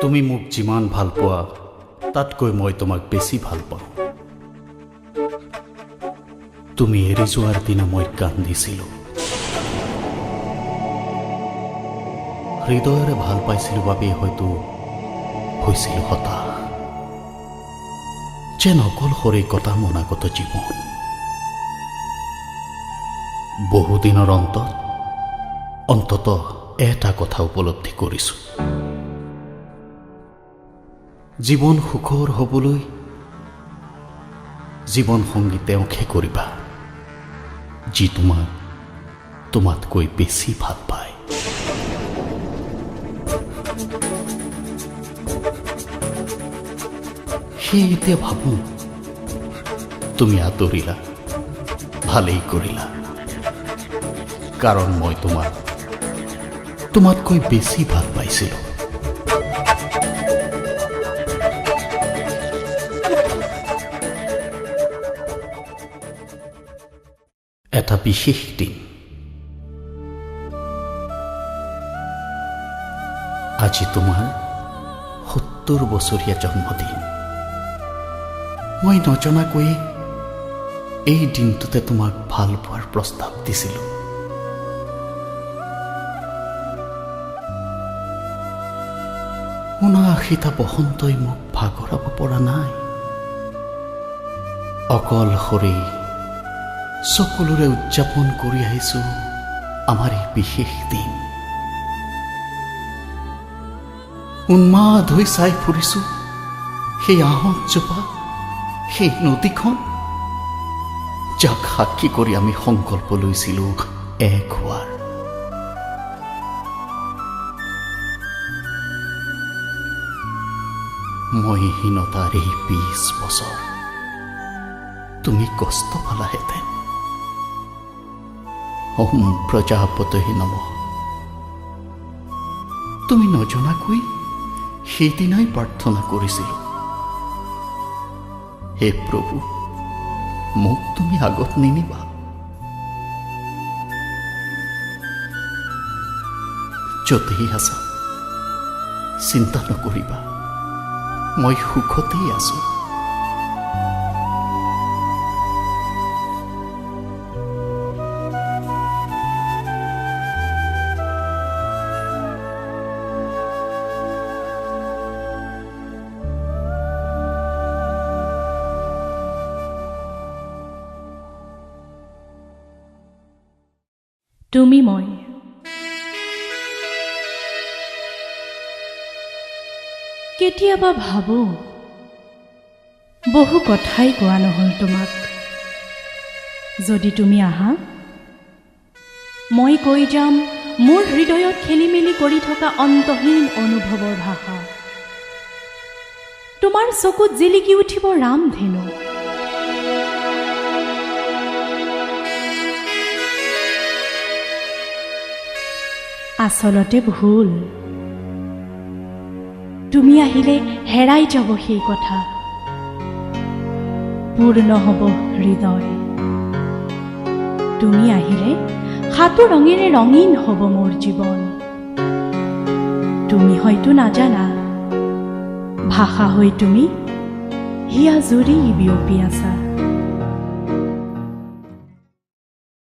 তুমি মোক যিমান ভাল পোৱা তাতকৈ মই তোমাক বেছি ভাল পাওঁ। তুমি এৰি যোৱাৰ দিনা মই কান্দিছিলোঁ। হৃদয়েৰে ভাল পাইছিলোঁ বাবেই হয়তো হৈছিলোঁ হতাশ, যেন অকলশৰে কটা মনাগত জীৱন। বহুদিনৰ অন্তত এটা কথা উপলব্ধি কৰিছোঁ, জীৱন সুখৰ হ'বলৈ জীৱন সংগী তেওঁকহে কৰিবা যি তোমাতকৈ বেছি ভাল পায়। সেই এতিয়া ভাবোঁ তুমি আঁতৰিলা, ভালেই কৰিলা, কাৰণ মই তোমাতকৈ বেছি ভাল পাইছিলোঁ। এটা বিশেষ দিন, আজি তোমাৰ ৭০ বছৰীয়া জন্মদিন। মই নজনাকৈয়ে এই দিনটোতে তোমাক ভাল পোৱাৰ প্ৰস্তাৱ দিছিলোঁ। ৭৯টা বসন্তই মোক ভাগৰাব পৰা নাই। অকলশৰে সকলোৰে উদযাপন কৰি আহিছোঁ আমাৰ এই বিশেষ দিন। উন্মাদ হৈ চাই ফুৰিছোঁ সেই আহঁতজোপা, সেই নদীখন, যাক সাক্ষী কৰি আমি সংকল্প লৈছিলোঁ এক হোৱাৰ। মহিহীনতাৰ এই ২০ বছৰ তুমি কষ্ট পালাহেঁতেন। ওম প্ৰজাপতয়ে নমঃ। তুমি নজনাকৈ সেইদিনাই প্ৰাৰ্থনা কৰিছিলোঁ, হে প্ৰভু, মোক তুমি আগত নিনিবা। যতেই আছা চিন্তা নকৰিবা, মই সুখতেই আছোঁ। তুমি মই কেতিয়াবা ভাবোঁ, বহু কথাই কোৱা নহ'ল তোমাক। যদি তুমি আহা, মই কৈ যাম মোৰ হৃদয়ত খেলি মেলি কৰি থকা অন্তহীন অনুভৱৰ ভাষা। তোমাৰ চকুত জিলিকি উঠিব ৰামধেনু। আচলতে ভুল, তুমি আহিলে হেৰাই যাব সেই কথা, পূৰ্ণ হ'ব হৃদয়। তুমি আহিলে ৭ ৰঙেৰে ৰঙীন হ'ব মোৰ জীৱন। তুমি হয়তো নাজানা, ভাষা হৈ তুমি হিয়া জুৰি বিয়পি আছা।